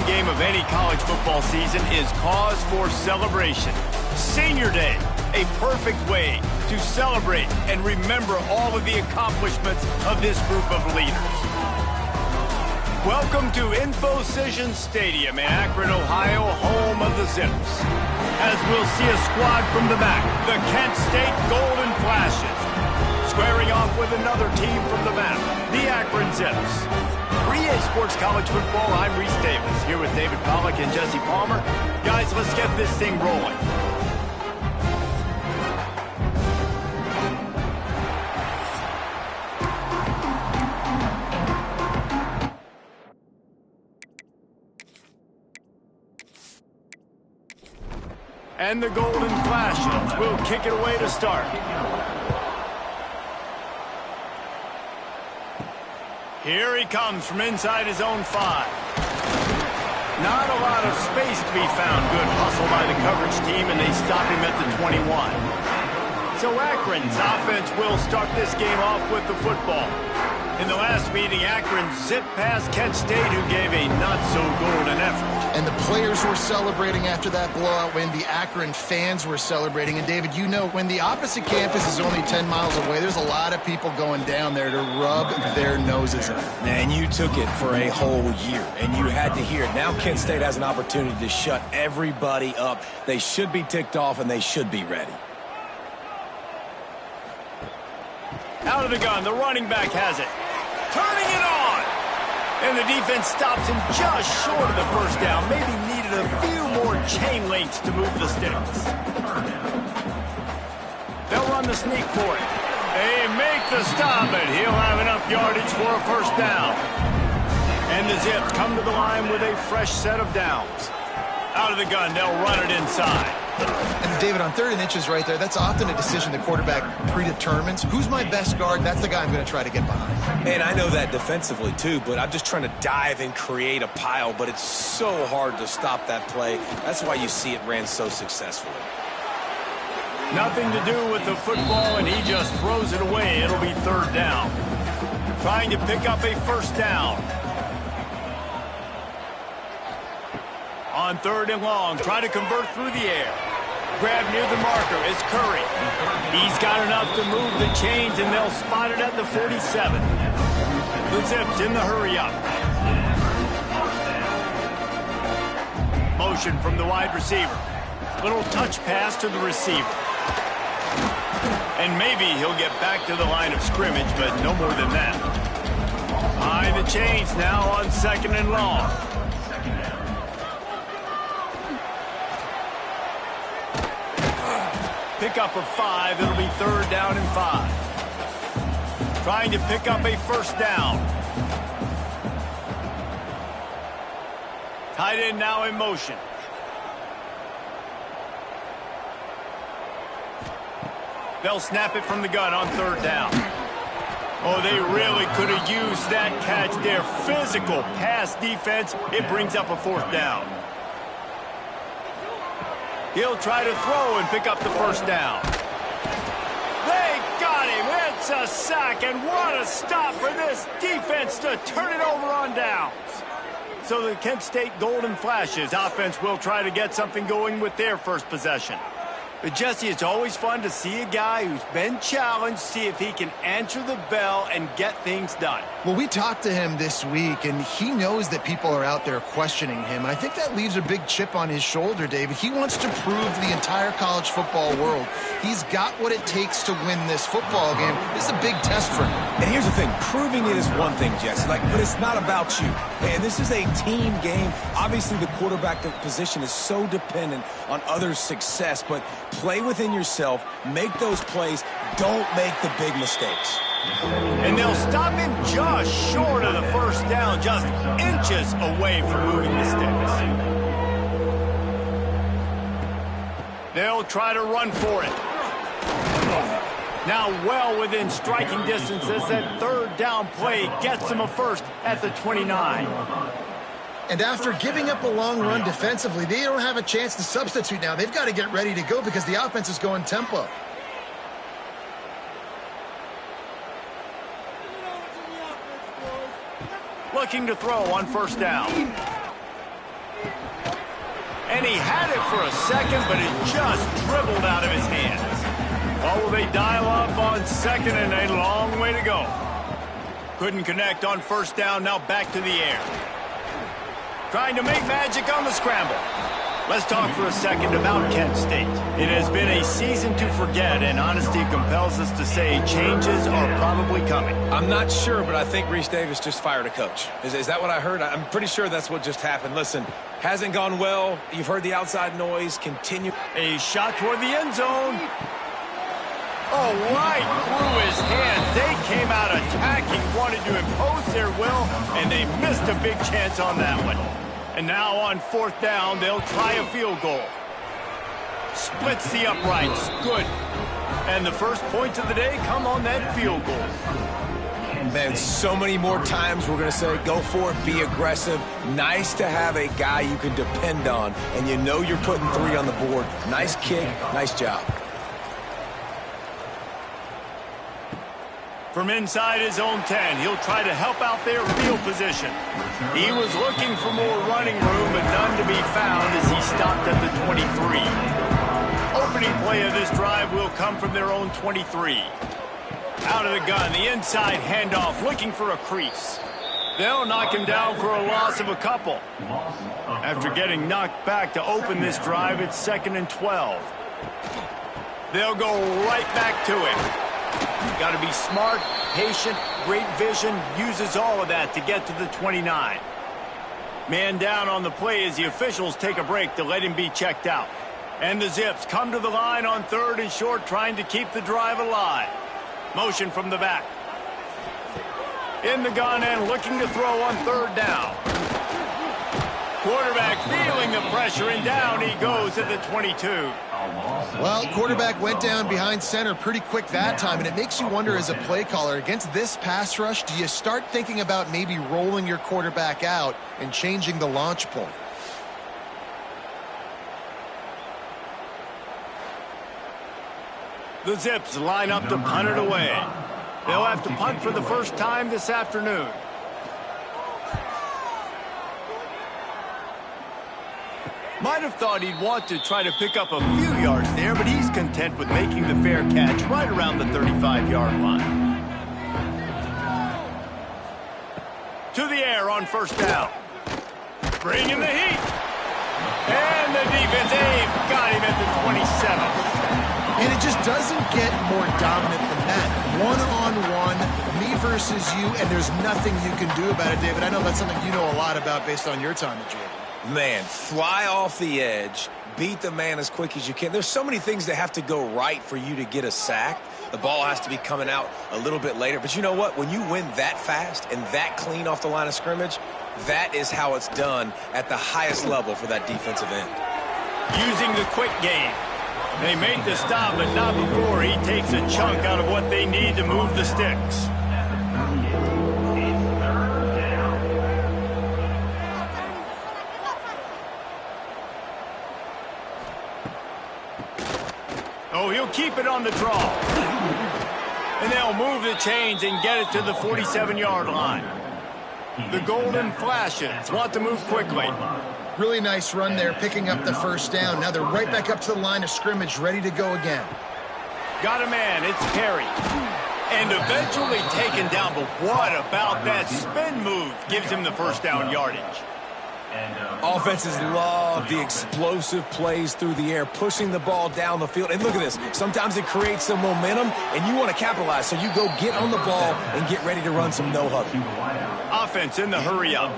game of any college football season is cause for celebration. Senior Day, a perfect way to celebrate and remember all of the accomplishments of this group of leaders. Welcome to InfoCision Stadium in Akron, Ohio, home of the Zips. As we'll see a squad from the back, the Kent State Golden Flashes. Squaring off with another team from the map, the Akron Zips. For EA Sports College Football, I'm Reese Davis, here with David Pollack and Jesse Palmer. Guys, let's get this thing rolling. And the Golden Flashes will kick it away to start. Here he comes from inside his own 5. Not a lot of space to be found. Good hustle by the coverage team, and they stop him at the 21. So Akron's offense will start this game off with the football. In the last meeting, Akron zipped past Kent State, who gave a not-so-golden effort. And the players were celebrating after that blowout win. The Akron fans were celebrating. And, David, you know, when the opposite campus is only 10 miles away, there's a lot of people going down there to rub their noses in. Man, you took it for a whole year, and you had to hear it. Now Kent State has an opportunity to shut everybody up. They should be ticked off, and they should be ready. Out of the gun, the running back has it. Turning it on! And the defense stops him just short of the first down. Maybe needed a few more chain links to move the sticks. They'll run the sneak for it. They make the stop, but he'll have enough yardage for a first down. And the Zips come to the line with a fresh set of downs. Out of the gun, they'll run it inside. And, David, on 3rd and inches right there, that's often a decision the quarterback predetermines. Who's my best guard? That's the guy I'm going to try to get behind. And I know that defensively, too, but I'm just trying to dive and create a pile, but it's so hard to stop that play. That's why you see it ran so successfully. Nothing to do with the football, and he just throws it away. It'll be 3rd down. Trying to pick up a first down. On 3rd and long, try to convert through the air. Grab near the marker is Curry. He's got enough to move the chains, and they'll spot it at the 47. The Zips in the hurry-up. Motion from the wide receiver. Little touch pass to the receiver. And maybe he'll get back to the line of scrimmage, but no more than that. Behind the chains now on 2nd and long. Pick up of 5. It'll be 3rd down and 5. Trying to pick up a first down. Tight end now in motion. They'll snap it from the gun on 3rd down. Oh, they really could have used that catch. Their physical pass defense, it brings up a 4th down. He'll try to throw and pick up the first down. They got him. It's a sack, and what a stop for this defense to turn it over on downs. So the Kent State Golden Flashes offense will try to get something going with their first possession. But, Jesse, it's always fun to see a guy who's been challenged, see if he can answer the bell and get things done. Well, we talked to him this week, and he knows that people are out there questioning him. And I think that leaves a big chip on his shoulder, David. He wants to prove to the entire college football world he's got what it takes to win this football game. This is a big test for him. And here's the thing. Proving it is one thing, Jesse, but it's not about you. And this is a team game. Obviously, the quarterback position is so dependent on others' success, but play within yourself, make those plays, don't make the big mistakes. And they'll stop him just short of the first down, just inches away from moving the sticks. They'll try to run for it. Now well within striking distance as that 3rd down play gets them a first at the 29. And after giving up a long run defensively, they don't have a chance to substitute now. They've got to get ready to go because the offense is going tempo. Looking to throw on 1st down. And he had it for a second, but it just dribbled out of his hands. Well, will they dial up on second, and a long way to go. Couldn't connect on first down, now back to the air. Trying to make magic on the scramble. Let's talk for a second about Kent State. It has been a season to forget, and honesty compels us to say changes are probably coming. I'm not sure, but I think Reese Davis just fired a coach. Is that what I heard? I'm pretty sure that's what just happened. Listen, hasn't gone well. You've heard the outside noise. Continue. A shot toward the end zone. Oh, right through his hands. They came out attacking, wanted to impose their will, and they missed a big chance on that one. And now on fourth down, they'll try a field goal. Splits the uprights. Good. And the first points of the day come on that field goal. Man, so many more times we're going to say, go for it, be aggressive. Nice to have a guy you can depend on, and you know you're putting 3 on the board. Nice kick, nice job. From inside his own 10, he'll try to help out their field position. He was looking for more running room, but none to be found as he stopped at the 23. Opening play of this drive will come from their own 23. Out of the gun, the inside handoff, looking for a crease. They'll knock him down for a loss of a couple. After getting knocked back to open this drive, it's 2nd and 12. They'll go right back to him. Got to be smart, patient, great vision, uses all of that to get to the 29. Man down on the play as the officials take a break to let him be checked out. And the Zips come to the line on 3rd and short, trying to keep the drive alive. Motion from the back. In the gun and looking to throw on 3rd down. Quarterback feeling the pressure, and down he goes at the 22. Well, quarterback went down behind center pretty quick that time, and it makes you wonder as a play caller, against this pass rush, do you start thinking about maybe rolling your quarterback out and changing the launch point? The Zips line up to punt it away. They'll have to punt for the first time this afternoon. Might have thought he'd want to try to pick up a few yards there, but he's content with making the fair catch right around the 35-yard line. To the air on first down. Bringing the heat. And the defense, they've got him at the 27. And it just doesn't get more dominant than that. One-on-one, me versus you, and there's nothing you can do about it, David. I know that's something you know a lot about based on your time at Jordan. Man, fly off the edge, beat the man as quick as you can. There's so many things that have to go right for you to get a sack. The ball has to be coming out a little bit later. But you know what? When you win that fast and that clean off the line of scrimmage, that is how it's done at the highest level for that defensive end. Using the quick game. They make the stop, but not before he takes a chunk out of what they need to move the sticks. Oh, he'll keep it on the draw. And they'll move the chains and get it to the 47-yard line. The Golden Flashes want to move quickly. Really nice run there, picking up the first down. Now they're right back up to the line of scrimmage, ready to go again. Got a man, it's Perry. And eventually taken down, but what about that spin move? Gives him the first down yardage. Offenses love the explosive plays through the air, pushing the ball down the field. And look at this. Sometimes it creates some momentum, and you want to capitalize. So you go get on the ball and get ready to run some no-huddle. Offense in the hurry-up.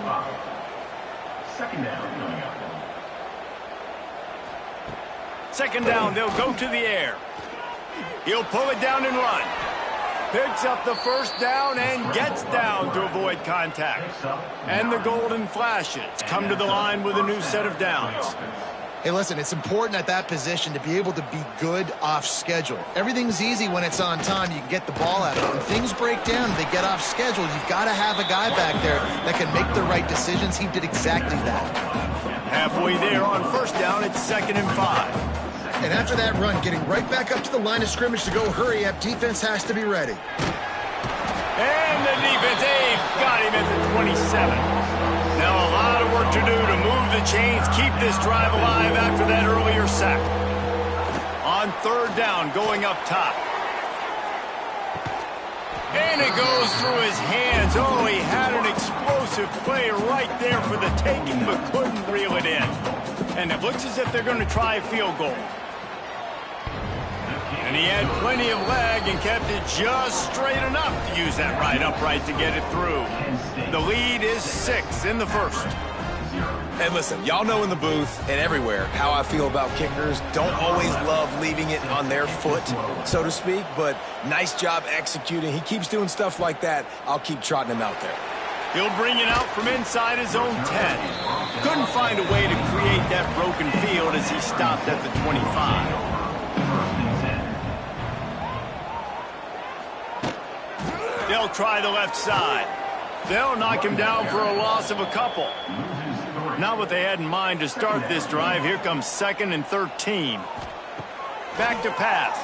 Second down, they'll go to the air. He'll pull it down and run. Picks up the first down and gets down to avoid contact. And the Golden Flashes come to the line with a new set of downs. Hey, listen, it's important at that position to be able to be good off schedule. Everything's easy when it's on time. You can get the ball out of it. When things break down and they get off schedule, you've got to have a guy back there that can make the right decisions. He did exactly that. Halfway there on first down, it's 2nd and 5. And after that run, getting right back up to the line of scrimmage to go hurry up, defense has to be ready. And the defense, they've got him at the 27. Now a lot of work to do to move the chains, keep this drive alive after that earlier sack. On third down, going up top. And it goes through his hands. Oh, he had an explosive play right there for the taking, but couldn't reel it in. And it looks as if they're going to try a field goal. And he had plenty of leg and kept it just straight enough to use that right upright to get it through. The lead is 6 in the first. And listen, y'all know in the booth and everywhere how I feel about kickers. Don't always love leaving it on their foot, so to speak, but nice job executing. He keeps doing stuff like that. I'll keep trotting him out there. He'll bring it out from inside his own 10. Couldn't find a way to create that broken field as he stopped at the 25. They'll try the left side. They'll knock him down for a loss of a couple. Not what they had in mind to start this drive. Here comes 2nd and 13. Back to pass.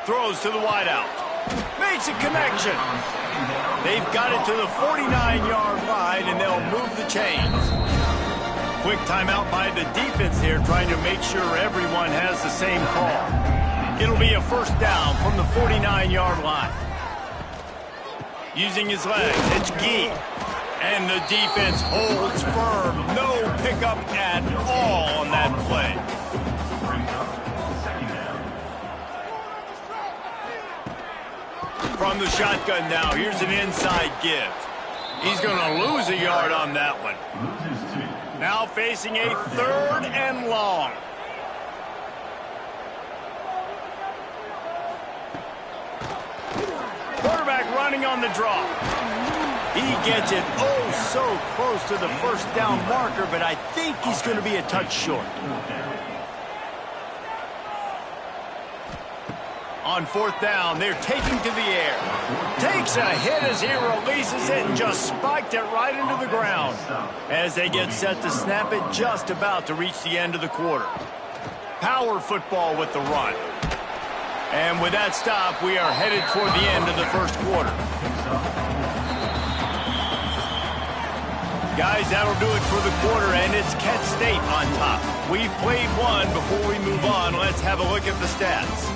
Throws to the wideout. Makes a connection. They've got it to the 49-yard line, and they'll move the chains. Quick timeout by the defense here, trying to make sure everyone has the same call. It'll be a first down from the 49-yard line. Using his legs, it's Gee. And the defense holds firm. No pickup at all on that play. From the shotgun now, here's an inside give. He's going to lose a yard on that one. Now facing a 3rd and long. Quarterback running on the draw. He gets it oh so close to the first down marker, but I think he's going to be a touch short. On 4th down, they're taking to the air. Takes a hit as he releases it and just spiked it right into the ground. As they get set to snap it, just about to reach the end of the quarter. Power football with the run. And with that stop, we are headed toward the end of the first quarter. Guys, that'll do it for the quarter, and it's Kent State on top. We've played one. Before we move on, let's have a look at the stats.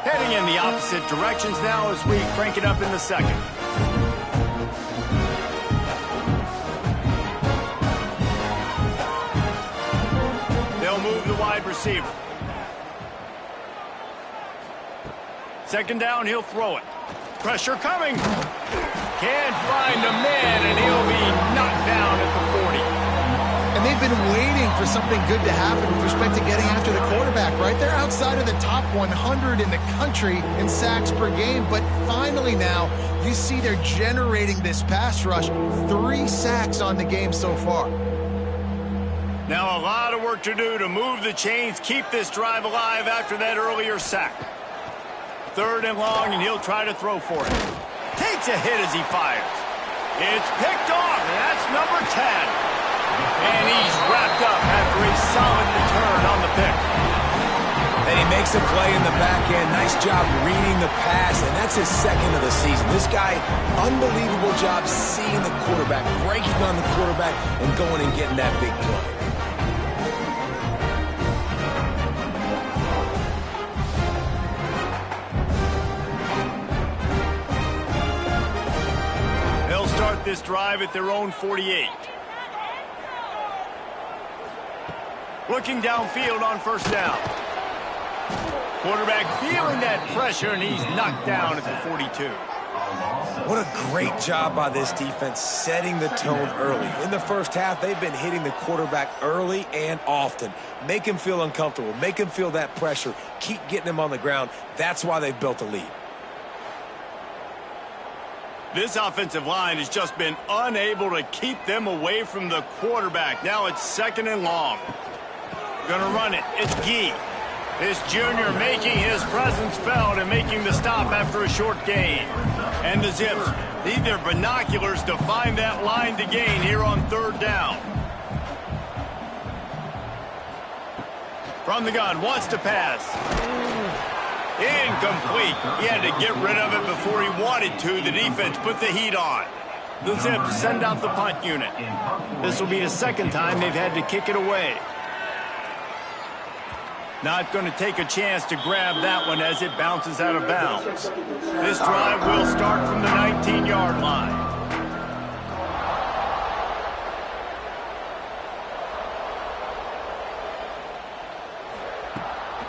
Heading in the opposite directions now as we crank it up in the second. They'll move the wide receiver. 2nd down, he'll throw it. Pressure coming. Can't find a man, and he'll be knocked down at the 40. And they've been waiting for something good to happen with respect to getting after the quarterback, right? They're outside of the top 100 in the country in sacks per game, but finally now you see they're generating this pass rush. 3 sacks on the game so far. Now a lot of work to do to move the chains, keep this drive alive after that earlier sack. 3rd and long, and he'll try to throw for it. Takes a hit as he fires. It's picked off, and that's number 10. And he's wrapped up after a solid return on the pick. And he makes a play in the back end. Nice job reading the pass, and that's his 2nd of the season. This guy, unbelievable job seeing the quarterback, breaking on the quarterback, and going and getting that big play. This drive at their own 48. Looking downfield on 1st down. Quarterback feeling that pressure, and he's knocked down at the 42. What a great job by this defense setting the tone early. In the first half, they've been hitting the quarterback early and often. Make him feel uncomfortable. Make him feel that pressure. Keep getting him on the ground. That's why they've built a lead. This offensive line has just been unable to keep them away from the quarterback. Now it's 2nd and long. Gonna run it. It's Gee. This junior making his presence felt and making the stop after a short gain. And the Zips need their binoculars to find that line to gain here on 3rd down. From the gun, wants to pass. Incomplete. He had to get rid of it before he wanted to. The defense put the heat on. The Zips send out the punt unit. This will be the second time they've had to kick it away. Not going to take a chance to grab that one as it bounces out of bounds. This drive will start from the 19-yard line.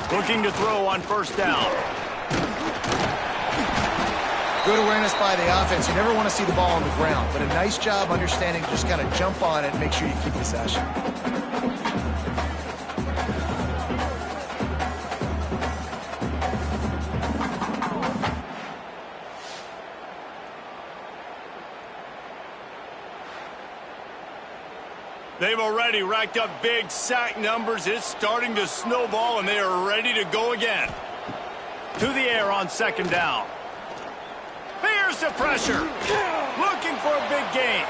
Looking to throw on first down. Good awareness by the offense. You never want to see the ball on the ground, but a nice job understanding to just kind of jump on it and make sure you keep possession. They've already racked up big sack numbers. It's starting to snowball, and they are ready to go again. To the air on second down. Here's the pressure. Looking for a big gain.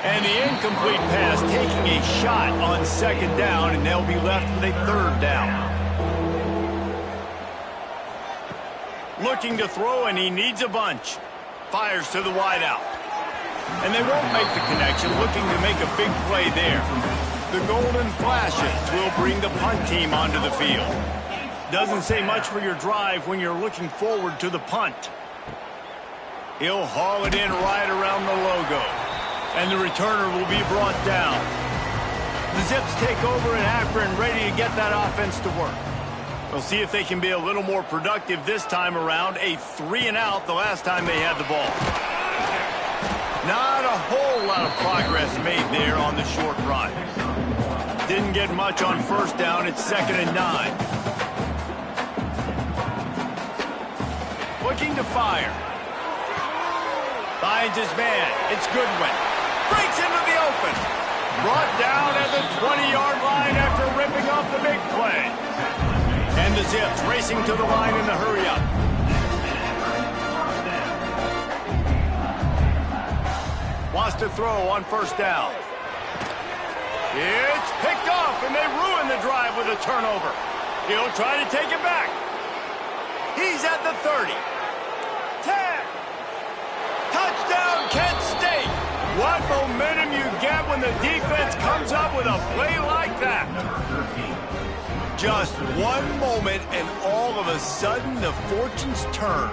And the incomplete pass taking a shot on second down, and they'll be left with a third down. Looking to throw, and he needs a bunch. Fires to the wideout. And they won't make the connection, looking to make a big play there. The golden flashes will bring the punt team onto the field. Doesn't say much for your drive when you're looking forward to the punt. He'll haul it in right around the logo. And the returner will be brought down. The Zips take over at Akron, ready to get that offense to work. We'll see if they can be a little more productive this time around. A 3-and-out the last time they had the ball. Not a whole lot of progress made there on the short run. Didn't get much on first down. It's 2nd and 9. Looking to fire. Finds his man. It's Goodwin. Breaks into the open. Brought down at the 20-yard line after ripping off the big play. And the Zips racing to the line in the hurry-up. Wants to throw on first down. It's picked off, and they ruin the drive with a turnover. He'll try to take it back. He's at the 30. 10. Touchdown, Kent State. What momentum you get when the defense comes up with a play like that. Just one moment, and all of a sudden, the fortunes turn.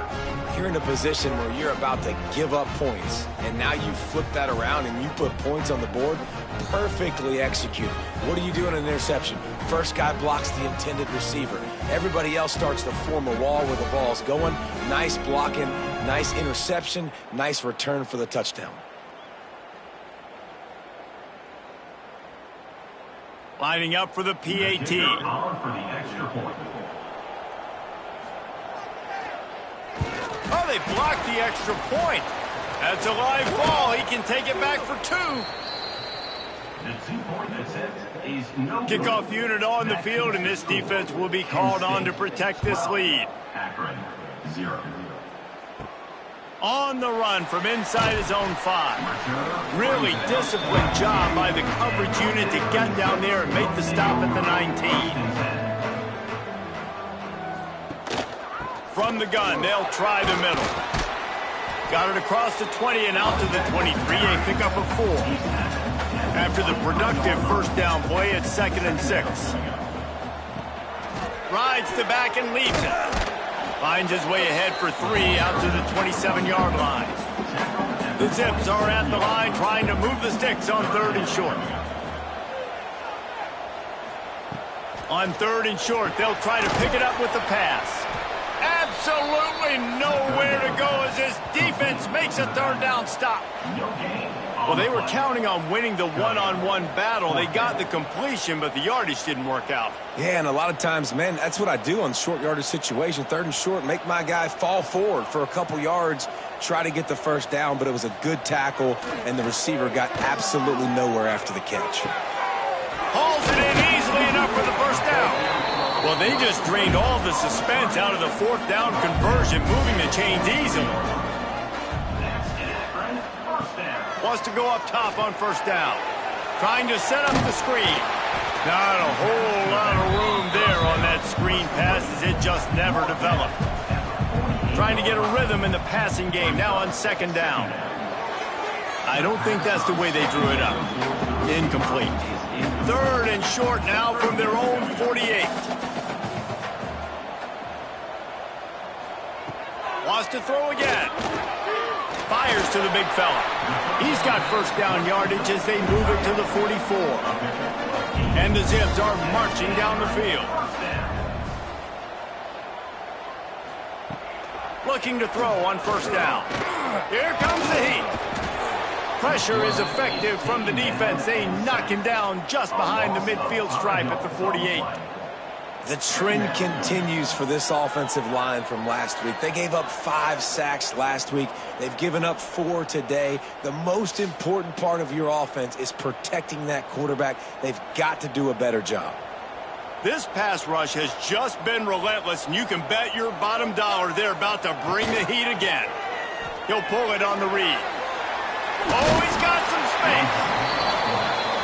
You're in a position where you're about to give up points, and now you flip that around and you put points on the board. Perfectly executed. What do you do in an interception? First guy blocks the intended receiver. Everybody else starts to form a wall where the ball's going. Nice blocking, nice interception, nice return for the touchdown. Lining up for the PAT. Oh, they blocked the extra point. That's a live ball. He can take it back for 2. Kickoff unit on the field, and this defense will be called on to protect this lead. Akron, 0. On the run from inside his own 5. Really disciplined job by the coverage unit to get down there and make the stop at the 19. From the gun, they'll try the middle. Got it across the 20 and out to the 23, a pickup of 4. After the productive first down play, it's 2nd and 6. Rides the back and leaves it. Finds his way ahead for 3 out to the 27-yard line. The Zips are at the line trying to move the sticks on 3rd and short. On 3rd and short, they'll try to pick it up with the pass. Absolutely nowhere to go as this defense makes a 3rd down stop. Well, they were counting on winning the one-on-one battle. They got the completion, but the yardage didn't work out. Yeah, and a lot of times, man, that's what I do on short yardage situation. 3rd and short, make my guy fall forward for a couple yards, try to get the first down, but it was a good tackle, and the receiver got absolutely nowhere after the catch. Hauls it in easily enough for the first down. Well, they just drained all the suspense out of the 4th down conversion, moving the chains easily. Wants to go up top on first down. Trying to set up the screen. Not a whole lot of room there on that screen pass as it just never developed. Trying to get a rhythm in the passing game now on second down. I don't think that's the way they drew it up. Incomplete. Third and short now from their own 48. Wants to throw again. Fires to the big fella. He's got first down yardage as they move it to the 44. And the Zips are marching down the field. Looking to throw on first down. Here comes the heat. Pressure is effective from the defense. They knock him down just behind the midfield stripe at the 48. The trend continues for this offensive line from last week. They gave up 5 sacks last week. They've given up 4 today. The most important part of your offense is protecting that quarterback. They've got to do a better job. This pass rush has just been relentless, and you can bet your bottom dollar they're about to bring the heat again. He'll pull it on the read. Oh, he's got some space.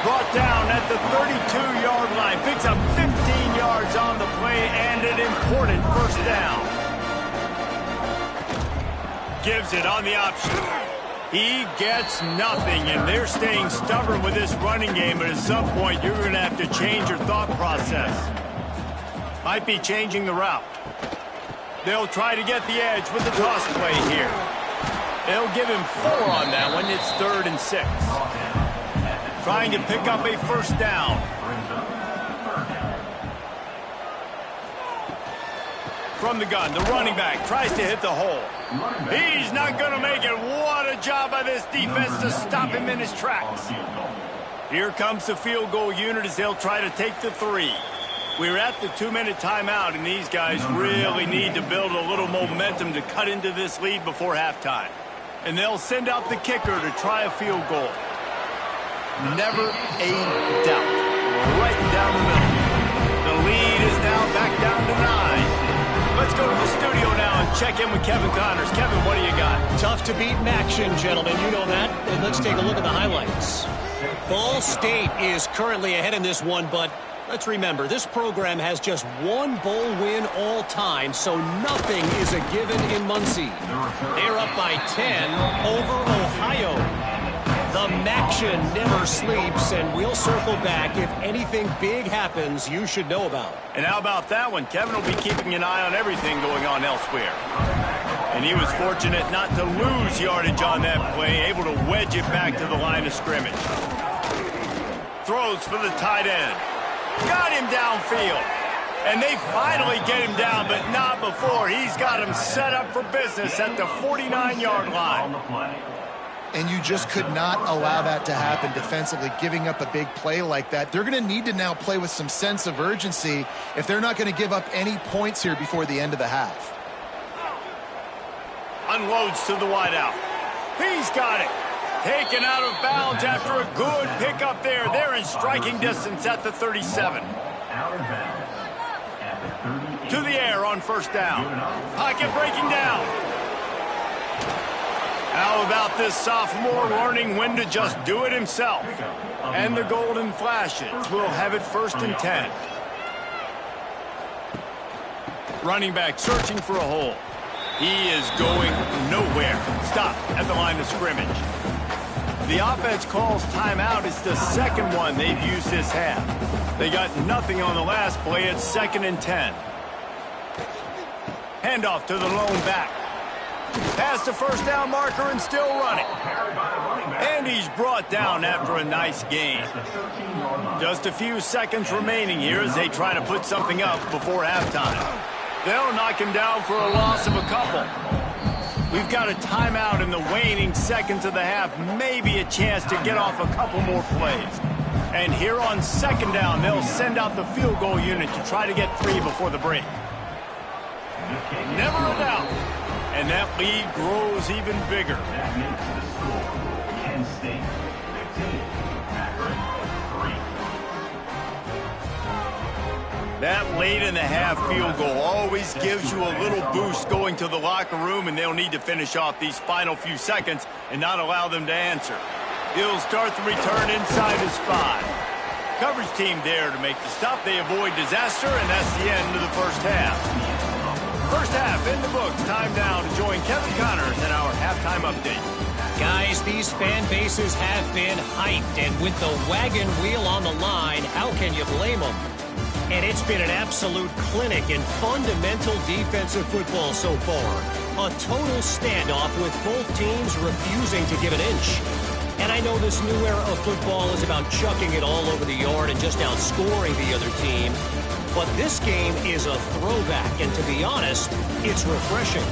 Brought down at the 32-yard line. Picks up 15 yards on the play and an important first down. Gives it on the option. He gets nothing, and they're staying stubborn with this running game, but at some point you're going to have to change your thought process. Might be changing the route. They'll try to get the edge with the toss play here. They'll give him 4 on that one. It's 3rd and 6. Trying to pick up a first down. From the gun, the running back tries to hit the hole. He's not going to make it. What a job by this defense to stop him in his tracks. Here comes the field goal unit as they'll try to take the 3. We're at the 2-minute timeout, and these guys really need to build a little momentum to cut into this lead before halftime. And they'll send out the kicker to try a field goal. Never a doubt. Right down the middle. The lead is now back down to 9. Let's go to the studio now and check in with Kevin Connors. Kevin, what do you got? Tough to beat in action, gentlemen. You know that. And let's take a look at the highlights. Ball State is currently ahead in this one, but let's remember, this program has just 1 bowl win all time, so nothing is a given in Muncie. They're up by 10 over Ohio. The Maction never sleeps, and we'll circle back if anything big happens you should know about. And how about that one? Kevin will be keeping an eye on everything going on elsewhere. And he was fortunate not to lose yardage on that play, able to wedge it back to the line of scrimmage. Throws for the tight end. Got him downfield. And they finally get him down, but not before. He's got him set up for business at the 49-yard line. And you just could not allow that to happen defensively, giving up a big play like that. They're going to need to now play with some sense of urgency if they're not going to give up any points here before the end of the half. Unloads to the wideout. He's got it. Taken out of bounds after a good pickup there. They're in striking distance at the 37. To the air on first down. Pocket breaking down. How about this sophomore learning when to just do it himself? And the golden flashes will have it 1st and 10. Running back searching for a hole. He is going nowhere. Stop at the line of scrimmage. The offense calls timeout. It's the second one they've used this half. They got nothing on the last play. It's 2nd and 10. Handoff to the lone back. Past the first down marker and still running. And he's brought down after a nice gain. Just a few seconds remaining here as they try to put something up before halftime. They'll knock him down for a loss of a couple. We've got a timeout in the waning seconds of the half. Maybe a chance to get off a couple more plays. And here on second down, they'll send out the field goal unit to try to get 3 before the break. Never a doubt. And that lead grows even bigger. That late in the half field goal always gives you a little boost going to the locker room, and they'll need to finish off these final few seconds and not allow them to answer. He'll start the return inside his 5. Coverage team there to make the stop. They avoid disaster, and that's the end of the first half. First half in the books. Time now to join Kevin Connors in our halftime update. Guys, these fan bases have been hyped, and with the wagon wheel on the line, how can you blame them? And it's been an absolute clinic in fundamental defensive football so far. A total standoff with both teams refusing to give an inch. And I know this new era of football is about chucking it all over the yard and just outscoring the other team. But this game is a throwback, and to be honest, it's refreshing.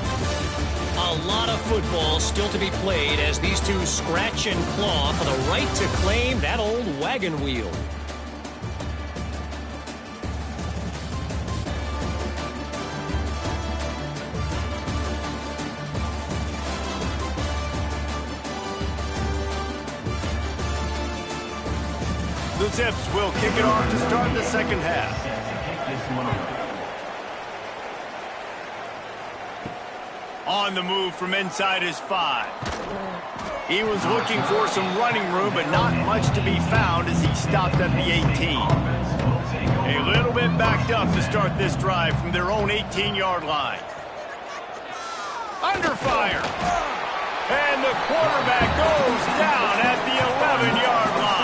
A lot of football still to be played as these two scratch and claw for the right to claim that old wagon wheel. The Zips will kick it off to start the second half. On the move from inside his 5. He was looking for some running room, but not much to be found as he stopped at the 18. A little bit backed up to start this drive from their own 18-yard line. Under fire. And the quarterback goes down at the 11-yard line.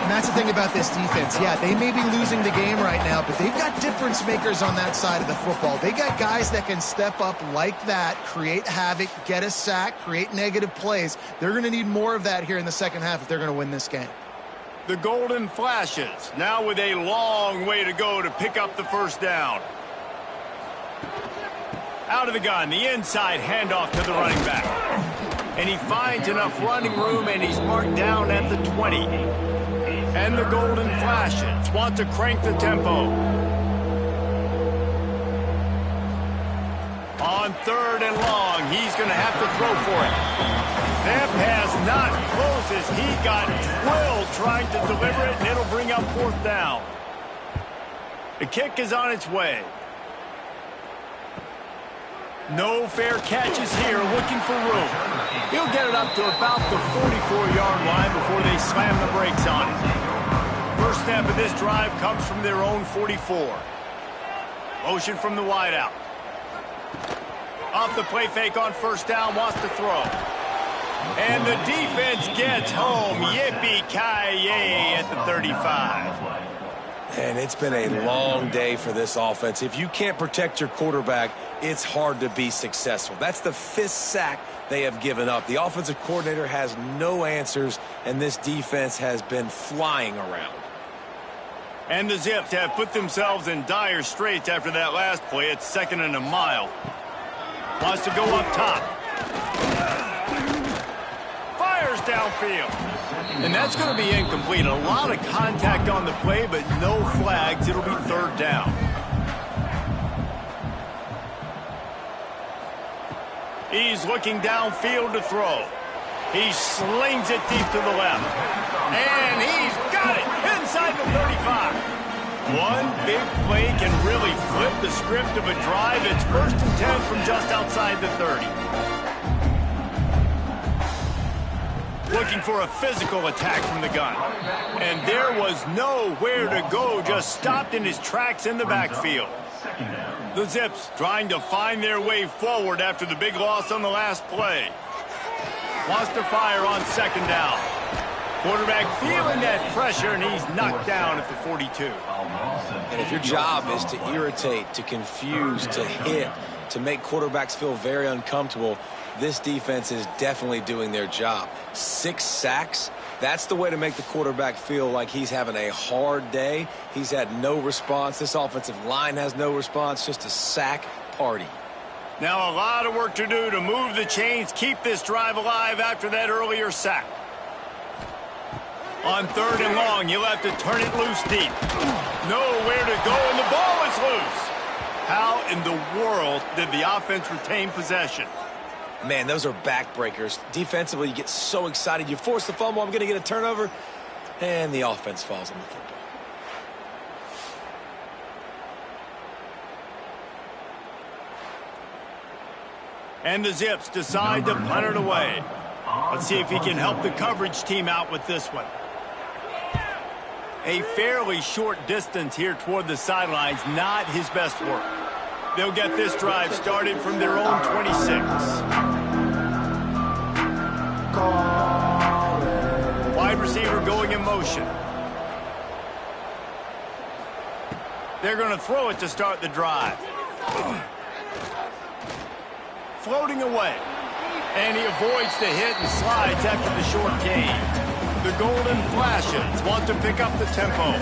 And that's the thing about this defense. Yeah, they may be losing the game right now, but they've got difference makers on that side of the football. They got guys that can step up like that, create havoc, get a sack, create negative plays. They're going to need more of that here in the second half if they're going to win this game. The Golden Flashes, now with a long way to go to pick up the first down. Out of the gun, the inside handoff to the running back. And he finds enough running room, and he's marked down at the 20. And the Golden Flashes want to crank the tempo. On 3rd and long, he's going to have to throw for it. That pass not close as he got drilled trying to deliver it, and it'll bring up 4th down. The kick is on its way. No fair catches here, looking for room. He'll get it up to about the 44-yard line before they slam the brakes on it. First snap of this drive comes from their own 44. Motion from the wideout. Off the play fake on first down, wants to throw. And the defense gets home. Yippee-ki-yay at the 35. And it's been a long day for this offense. If you can't protect your quarterback, it's hard to be successful. That's the 5th sack they have given up. The offensive coordinator has no answers, and this defense has been flying around. And the Zips have put themselves in dire straits after that last play. It's 2nd and a mile. Wants to go up top. Fires downfield. And that's going to be incomplete. A lot of contact on the play, but no flags. It'll be 3rd down. He's looking downfield to throw. He slings it deep to the left. And he's got it inside the 35. One big play can really flip the script of a drive. It's 1st and 10 from just outside the 30. Looking for a physical attack from the gun. And there was nowhere to go, just stopped in his tracks in the backfield. The Zips trying to find their way forward after the big loss on the last play. Wants to fire on 2nd down. Quarterback feeling that pressure, and he's knocked down at the 42. And if your job is to irritate, to confuse, to hit, to make quarterbacks feel very uncomfortable, this defense is definitely doing their job. 6 sacks, that's the way to make the quarterback feel like he's having a hard day. He's had no response. This offensive line has no response, just a sack party. Now a lot of work to do to move the chains, keep this drive alive after that earlier sack. On 3rd and long, you'll have to turn it loose deep. Nowhere to go, and the ball is loose. How in the world did the offense retain possession? Man, those are backbreakers. Defensively, you get so excited. You force the fumble, I'm going to get a turnover, and the offense falls on the football. And the Zips decide to punt it away. Let's see if he can help the coverage team out with this one. A fairly short distance here toward the sidelines, not his best work. They'll get this drive started from their own 26. Wide receiver going in motion. They're going to throw it to start the drive. Floating away. And he avoids the hit and slides after the short gain. The Golden Flashes want to pick up the tempo.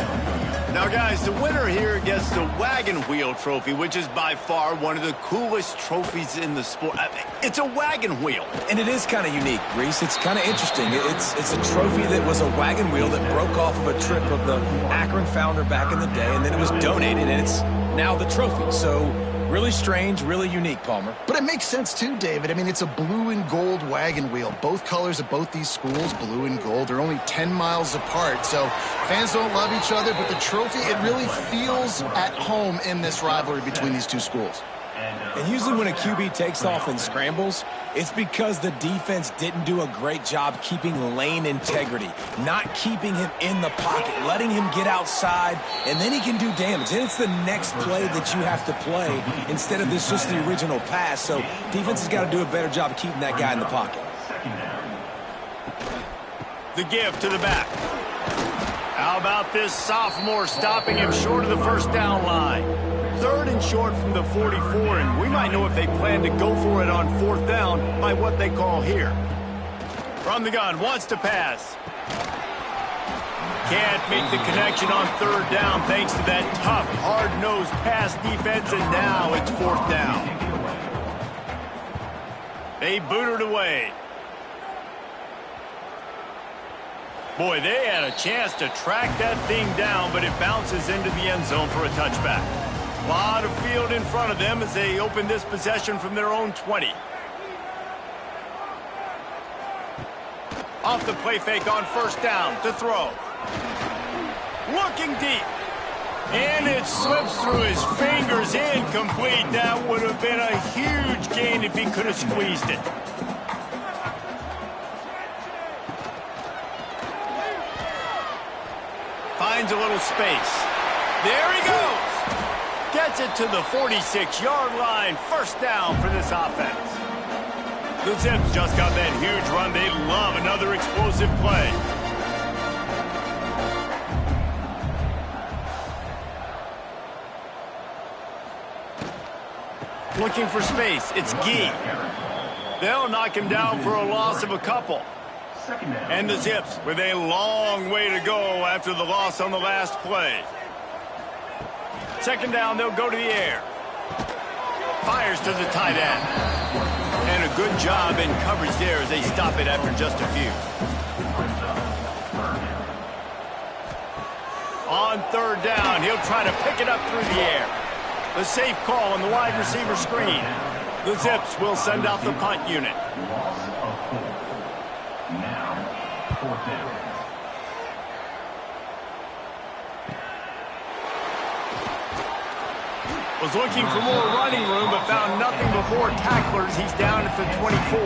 Now, guys, the winner here gets the Wagon Wheel Trophy, which is by far one of the coolest trophies in the sport. It's a wagon wheel. And it is kind of unique, Reese. It's kind of interesting. It's a trophy that was a wagon wheel that broke off of a trip of the Akron founder back in the day, and then it was donated, and it's now the trophy. So really strange, really unique, Palmer. But it makes sense too, David. I mean, it's a blue and gold wagon wheel. Both colors of both these schools, blue and gold, are only 10 miles apart. So fans don't love each other, but the trophy, it really feels at home in this rivalry between these two schools. And usually when a QB takes off and scrambles, it's because the defense didn't do a great job keeping lane integrity, not keeping him in the pocket, letting him get outside, and then he can do damage. And it's the next play that you have to play instead of this just the original pass. So defense has got to do a better job of keeping that guy in the pocket. The give to the back. How about this sophomore stopping him short of the first down line? 3rd and short from the 44, and we might know if they plan to go for it on 4th down by what they call here. From the gun, wants to pass. Can't make the connection on 3rd down thanks to that tough, hard-nosed pass defense, and now it's 4th down. They boot it away. Boy, they had a chance to track that thing down, but it bounces into the end zone for a touchback. A lot of field in front of them as they open this possession from their own 20. Off the play fake on 1st down to throw. Looking deep. And it slips through his fingers, incomplete. That would have been a huge gain if he could have squeezed it. Finds a little space. There he goes. Gets it to the 46-yard line. 1st down for this offense. The Zips just got that huge run. They love another explosive play. Looking for space. It's Gee. They'll knock him down for a loss of a couple. And the Zips with a long way to go after the loss on the last play. 2nd down, they'll go to the air. Fires to the tight end. And a good job in coverage there as they stop it after just a few. On 3rd down, he'll try to pick it up through the air. The safe call on the wide receiver screen. The Zips will send out the punt unit. Now, 4th down. Was looking for more running room, but found nothing before tacklers. He's down at the 24.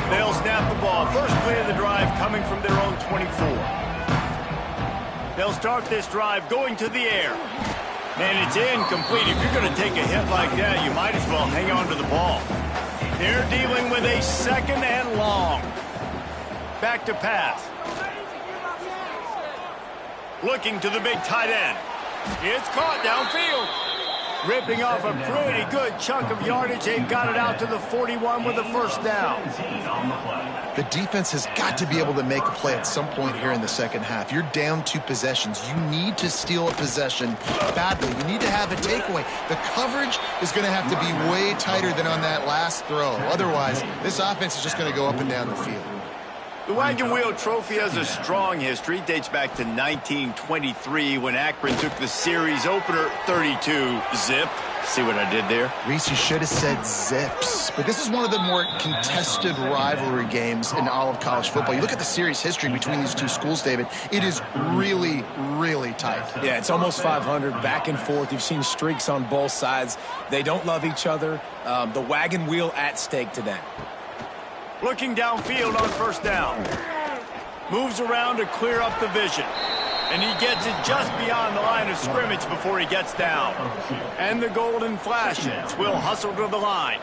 They'll snap the ball. First play of the drive coming from their own 24. They'll start this drive going to the air. And it's incomplete. If you're going to take a hit like that, you might as well hang on to the ball. They're dealing with a 2nd and long. Back to pass. Looking to the big tight end. It's caught downfield. Ripping off a pretty good chunk of yardage. They've got it out to the 41 with a 1st down. The defense has got to be able to make a play at some point here in the 2nd half. You're down 2 possessions. You need to steal a possession badly. You need to have a takeaway. The coverage is going to have to be way tighter than on that last throw. Otherwise, this offense is just going to go up and down the field. The Wagon Wheel Trophy has a strong history. It dates back to 1923 when Akron took the series opener 32-zip. See what I did there? Reese, you should have said Zips. But this is one of the more contested rivalry games in all of college football. You look at the series history between these two schools, David. It is really, really tight. Yeah, it's almost 500, back and forth. You've seen streaks on both sides. They don't love each other. The wagon wheel at stake today. Looking downfield on 1st down. Moves around to clear up the vision. And he gets it just beyond the line of scrimmage before he gets down. And the Golden Flashes will hustle to the line.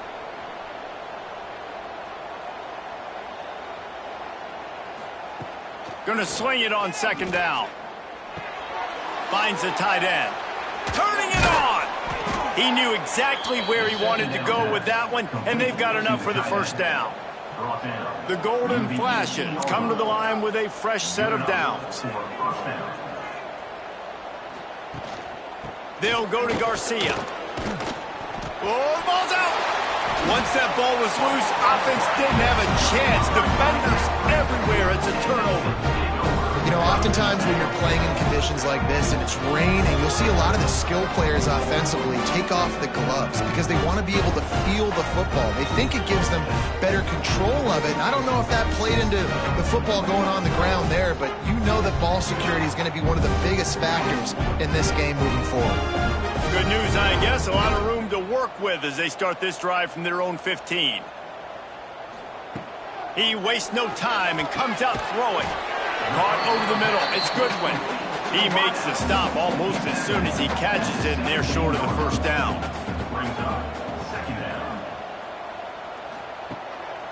Gonna swing it on second down. Finds the tight end. Turning it on! He knew exactly where he wanted to go with that one, and they've got enough for the first down. The Golden Flashes come to the line with a fresh set of downs. They'll go to Garcia. Oh, the ball's out! Once that ball was loose, offense didn't have a chance. Defenders everywhere. It's a turnover. You know, oftentimes when you're playing in conditions like this and it's raining, you'll see a lot of the skill players offensively take off the gloves because they want to be able to feel the football. They think it gives them better control of it. And I don't know if that played into the football going on the ground there, but you know that ball security is going to be one of the biggest factors in this game moving forward. Good news, I guess. A lot of room to work with as they start this drive from their own 15. He wastes no time and comes out throwing. Caught over the middle. It's Goodwin. He makes the stop almost as soon as he catches it, and they're short of the first down.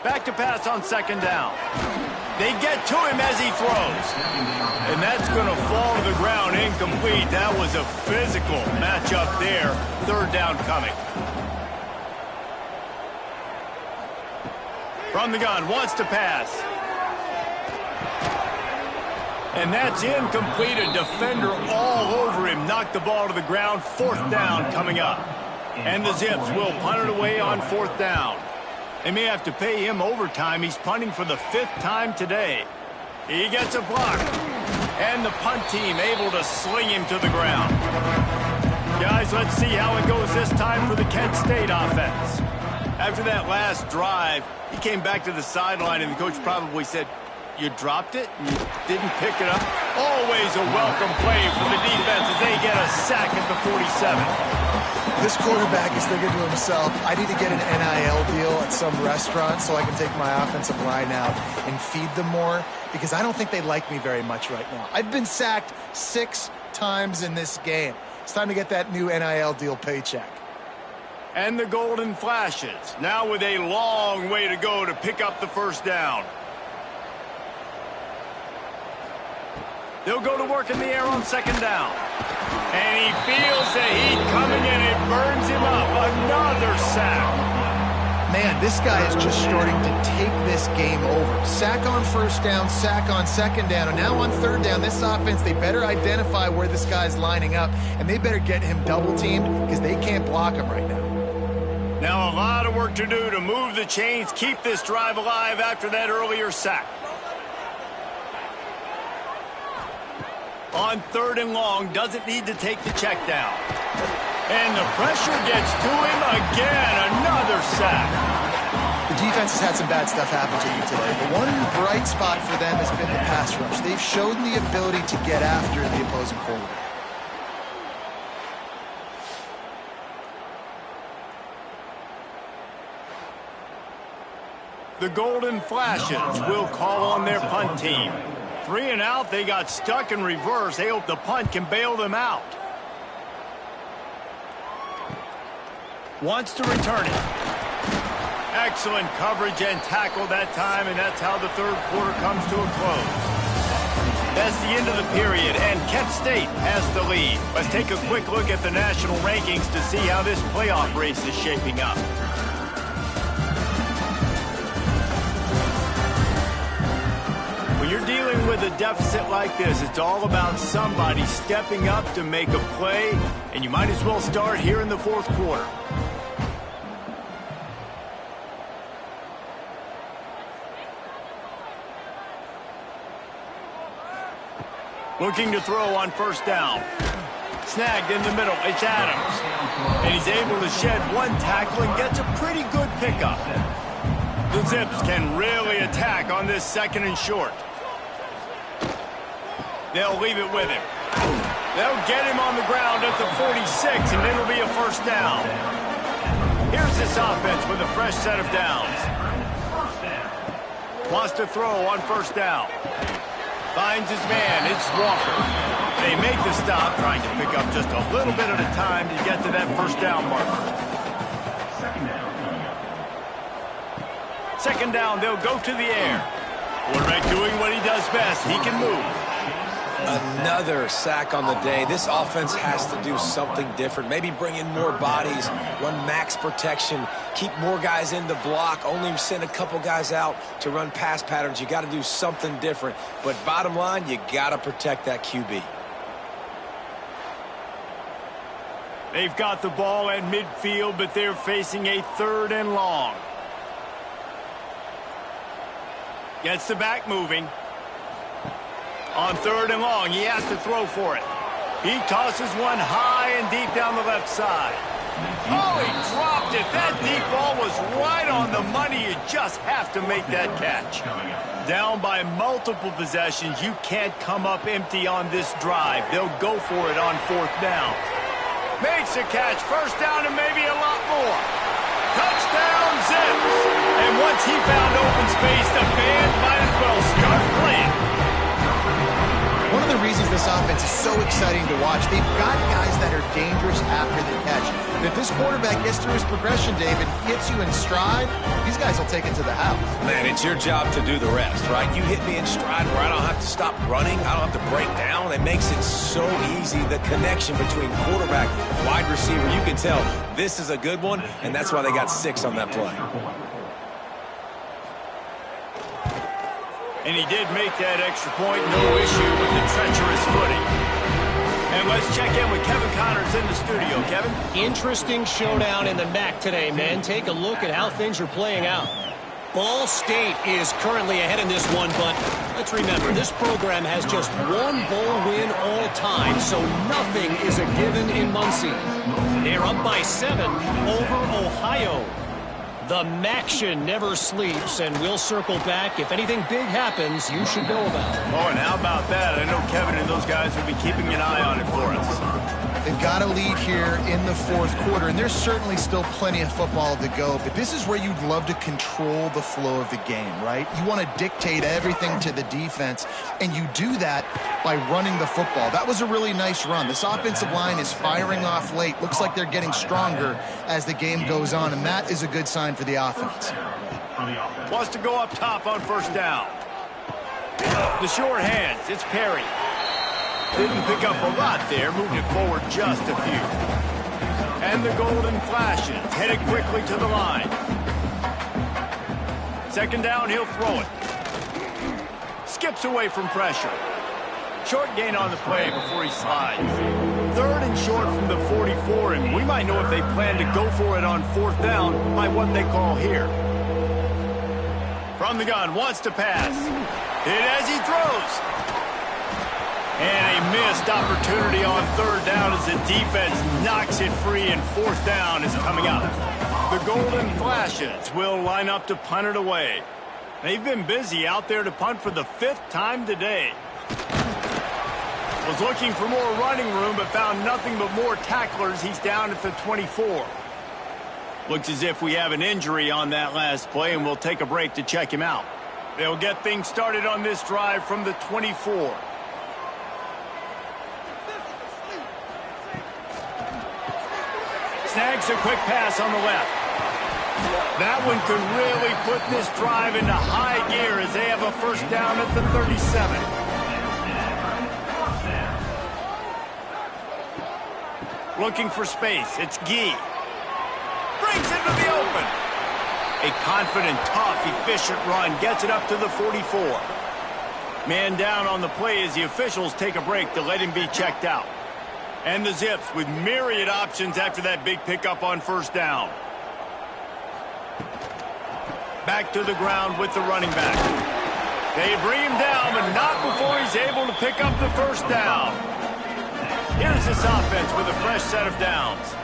Back to pass on second down. They get to him as he throws. And that's going to fall to the ground incomplete. That was a physical matchup there. Third down coming. From the gun, wants to pass. And that's incomplete. A defender all over him. Knocked the ball to the ground. Fourth down coming up. And the Zips will punt it away on fourth down. They may have to pay him overtime. He's punting for the 5th time today. He gets a block. And the punt team able to sling him to the ground. Guys, let's see how it goes this time for the Kent State offense. After that last drive, he came back to the sideline, and the coach probably said, "You dropped it? You didn't pick it up?" Always a welcome play for the defense as they get a sack at the 47. This quarterback is thinking to himself, I need to get an NIL deal at some restaurant so I can take my offensive line out and feed them more, because I don't think they like me very much right now. I've been sacked 6 times in this game. It's time to get that new NIL deal paycheck. And the Golden Flashes, now with a long way to go to pick up the first down. They'll go to work in the air on second down. And he feels the heat coming in. It burns him up. Another sack. Man, this guy is just starting to take this game over. Sack on first down, sack on second down, and now on third down, this offense, they better identify where this guy's lining up, and they better get him double-teamed because they can't block him right now. Now a lot of work to do to move the chains, keep this drive alive after that earlier sack. On third and long, doesn't need to take the check down. And the pressure gets to him again. Another sack. The defense has had some bad stuff happen to them today. The one bright spot for them has been the pass rush. They've shown the ability to get after the opposing quarterback. The Golden Flashes will call on their punt team. 3 and out, they got stuck in reverse. They hope the punt can bail them out. Wants to return it. Excellent coverage and tackle that time, and that's how the third quarter comes to a close. That's the end of the period, and Kent State has the lead. Let's take a quick look at the national rankings to see how this playoff race is shaping up. When you're dealing with a deficit like this, it's all about somebody stepping up to make a play, and you might as well start here in the fourth quarter. Looking to throw on first down. Snagged in the middle. It's Adams. And he's able to shed one tackle and gets a pretty good pickup. The Zips can really attack on this second and short. They'll leave it with him. They'll get him on the ground at the 46, and it'll be a first down. Here's this offense with a fresh set of downs. Wants to throw on first down. Finds his man. It's Walker. They make the stop, trying to pick up just a little bit at a time to get to that first down marker. Second down, they'll go to the air. Quarterback doing what he does best. He can move. Another sack on the day. This offense has to do something different. Maybe bring in more bodies, run max protection, keep more guys in the block, only send a couple guys out to run pass patterns. You got to do something different. But bottom line, you got to protect that QB. They've got the ball at midfield, but they're facing a 3rd and long. Gets the back moving. On 3rd and long, he has to throw for it. He tosses one high and deep down the left side. Oh, he dropped it. That deep ball was right on the money. You just have to make that catch. Down by multiple possessions, you can't come up empty on this drive. They'll go for it on 4th down. Makes a catch. First down and maybe a lot more. Touchdown, Zips. And once he found open space, the band might as well start playing. One of the reasons this offense is so exciting to watch, they've got guys that are dangerous after the catch. And if this quarterback gets through his progression, David, hits you in stride, these guys will take it to the house. Man, it's your job to do the rest, right? You hit me in stride where I don't have to stop running. I don't have to break down. It makes it so easy. The connection between quarterback, wide receiver, you can tell this is a good one, and that's why they got 6 on that play. And he did make that extra point, no issue with the treacherous footing. And let's check in with Kevin Connors in the studio. Kevin? Interesting showdown in the MAC today, man. Take a look at how things are playing out. Ball State is currently ahead in this one, but let's remember, this program has just 1 bowl win all time, so nothing is a given in Muncie. They're up by 7 over Ohio. The Maction never sleeps, and we'll circle back. If anything big happens, you should know about it. Oh, and how about that? I know Kevin and those guys will be keeping an eye on it for us. They've got a lead here in the 4th quarter, and there's certainly still plenty of football to go, but this is where you'd love to control the flow of the game, right? You want to dictate everything to the defense, and you do that by running the football. That was a really nice run. This offensive line is firing off late. Looks like they're getting stronger as the game goes on, and that is a good sign for the offense. Wants to go up top on 1st down. The short hands, it's Perry. Didn't pick up a lot there, moved it forward just a few. And the golden flashes, headed quickly to the line. 2nd down, he'll throw it. Skips away from pressure. Short gain on the play before he slides. 3rd and short from the 44, and we might know if they plan to go for it on 4th down by what they call here. From the gun, wants to pass. Hit as he throws. And a missed opportunity on 3rd down as the defense knocks it free, and 4th down is coming up. The Golden Flashes will line up to punt it away. They've been busy out there to punt for the 5th time today. Was looking for more running room, but found nothing but more tacklers. He's down at the 24. Looks as if we have an injury on that last play, and we'll take a break to check him out. They'll get things started on this drive from the 24. Snags a quick pass on the left. That one could really put this drive into high gear as they have a 1st down at the 37. Looking for space. It's Gee. Brings it to the open. A confident, tough, efficient run gets it up to the 44. Man down on the play as the officials take a break to let him be checked out. And the Zips with myriad options after that big pickup on 1st down. Back to the ground with the running back. They bring him down, but not before he's able to pick up the 1st down. Here's this offense with a fresh set of downs.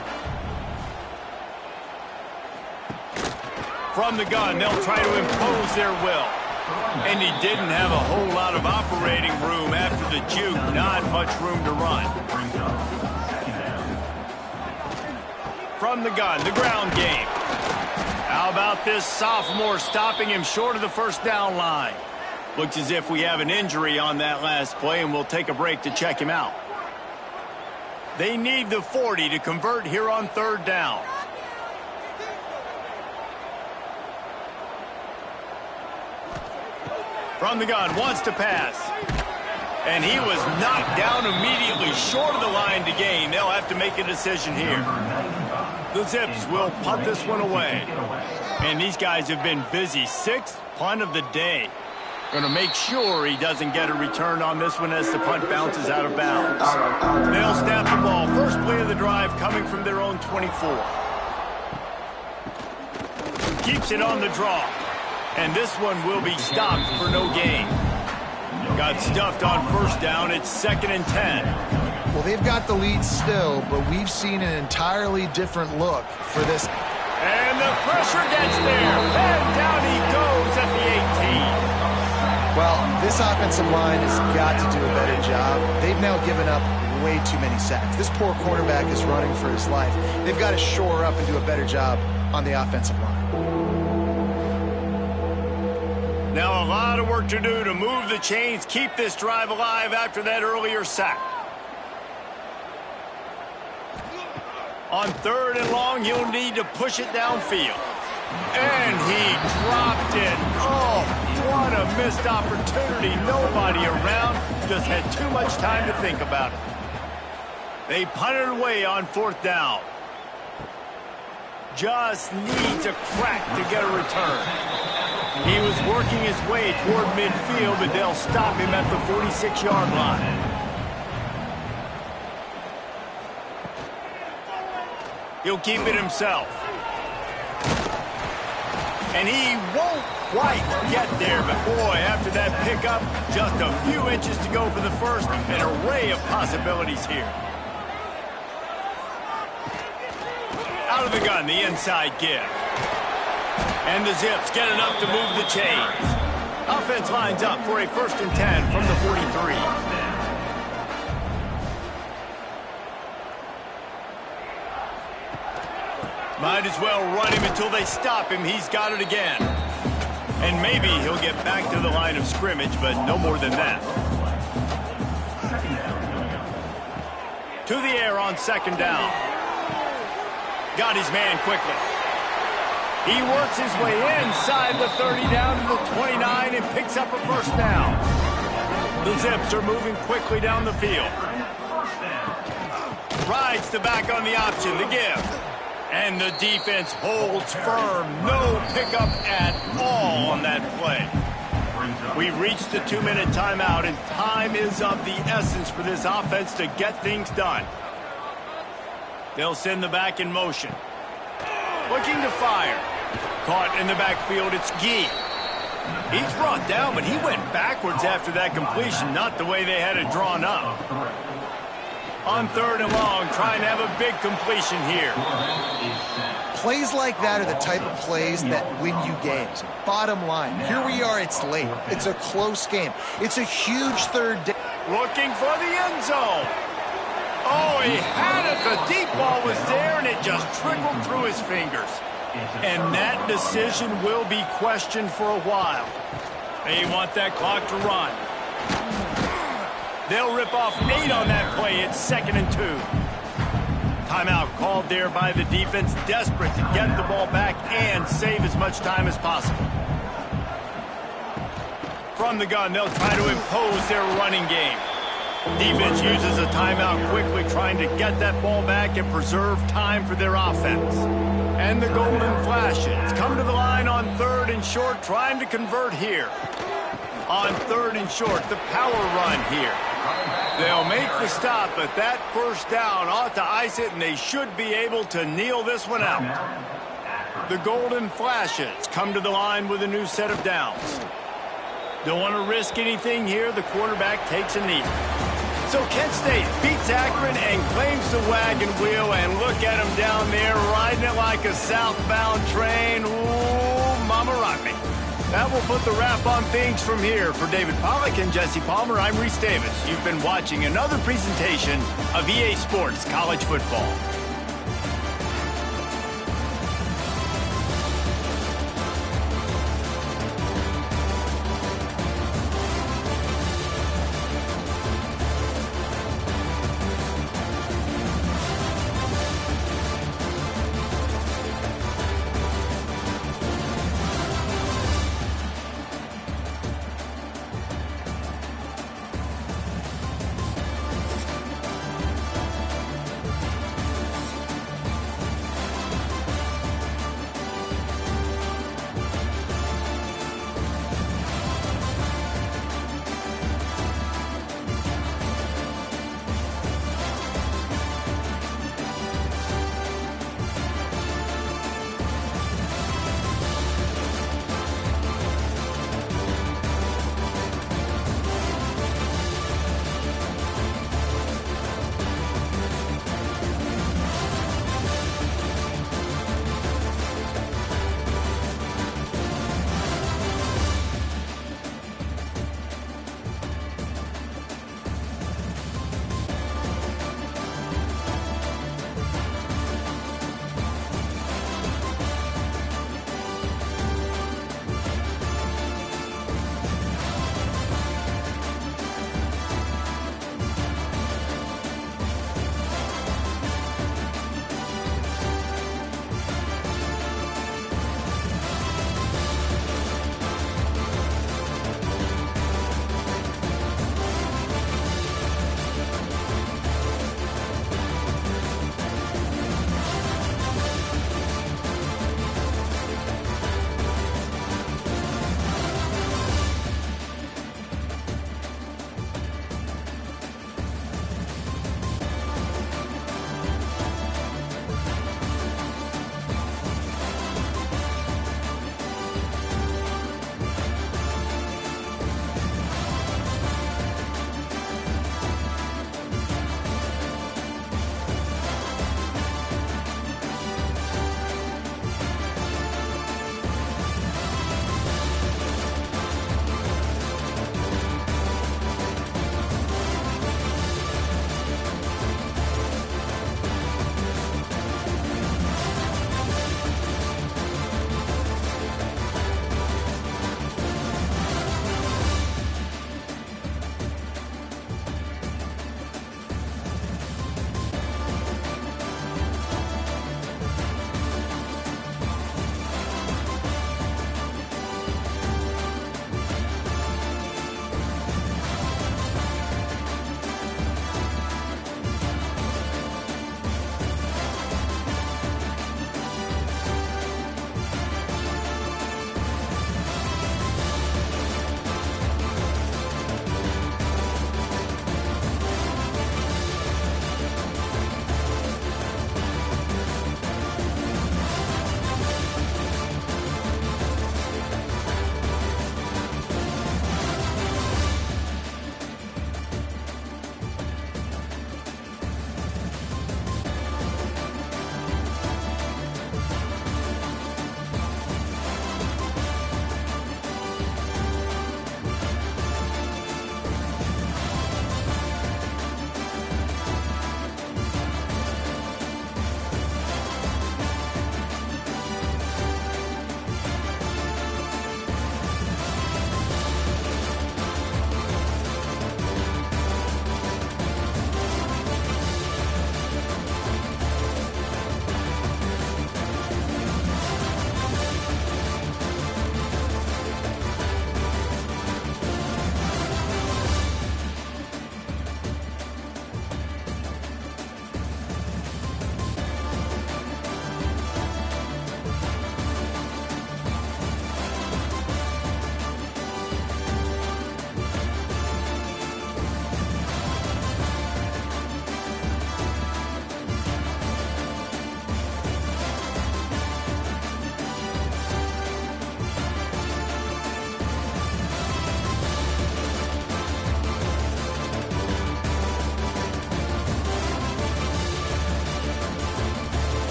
From the gun, they'll try to impose their will. And he didn't have a whole lot of operating room after the juke. Not much room to run. From the gun, the ground game. How about this sophomore stopping him short of the 1st down line? Looks as if we have an injury on that last play, and we'll take a break to check him out. They need the 40 to convert here on 3rd down. From the gun, wants to pass. And he was knocked down immediately short of the line to gain. They'll have to make a decision here. The Zips will punt this one away. And these guys have been busy. 6th punt of the day. Going to make sure he doesn't get a return on this one as the punt bounces out of bounds. They'll snap the ball. First play of the drive coming from their own 24. Keeps it on the draw. And this one will be stopped for no gain. Got stuffed on 1st down. It's 2nd and 10. Well, they've got the lead still, but we've seen an entirely different look for this. And the pressure gets there. And down he goes at the 18. Well, this offensive line has got to do a better job. They've now given up way too many sacks. This poor cornerback is running for his life. They've got to shore up and do a better job on the offensive line. Now a lot of work to do to move the chains, keep this drive alive after that earlier sack. On 3rd and long, he'll need to push it downfield. And he dropped it. Oh, what a missed opportunity. Nobody around. Just had too much time to think about it. They punted away on 4th down. Just needs a crack to get a return. He was working his way toward midfield, but they'll stop him at the 46-yard line. He'll keep it himself. And he won't quite get there, but boy, after that pickup, just a few inches to go for the first. An array of possibilities here. Out of the gun, the inside give. And the Zips get enough to move the chains. Offense lines up for a 1st and 10 from the 43. Might as well run him until they stop him. He's got it again. And maybe he'll get back to the line of scrimmage, but no more than that. To the air on 2nd down. Got his man quickly. He works his way inside the 30 down to the 29 and picks up a 1st down. The Zips are moving quickly down the field. Rides the back on the option, the give. And the defense holds firm. No pickup at all on that play. We've reached the 2-minute timeout, and time is of the essence for this offense to get things done. They'll send the back in motion. Looking to fire. Caught in the backfield, it's Gee. He's brought down, but he went backwards after that completion, not the way they had it drawn up. On 3rd and long, trying to have a big completion here. Plays like that are the type of plays that win you games. Bottom line, here we are, it's late. It's a close game. It's a huge 3rd down. Looking for the end zone. Oh, he had it. The deep ball was there, and it just trickled through his fingers. And that decision will be questioned for a while. They want that clock to run. They'll rip off 8 on that play. It's 2nd and 2. Timeout called there by the defense, desperate to get the ball back and save as much time as possible. From the gun, they'll try to impose their running game. Defense uses a timeout quickly, trying to get that ball back and preserve time for their offense. And the Golden Flashes come to the line on 3rd and short, trying to convert here. On 3rd and short, the power run here. They'll make the stop, but that 1st down ought to ice it, and they should be able to kneel this one out. The Golden Flashes come to the line with a new set of downs. Don't want to risk anything here. The quarterback takes a knee. So Kent State beats Akron and claims the wagon wheel, and look at him down there riding it like a southbound train. Ooh, mama rock me. That will put the wrap on things from here. For David Pollack and Jesse Palmer, I'm Reese Davis. You've been watching another presentation of EA Sports College Football.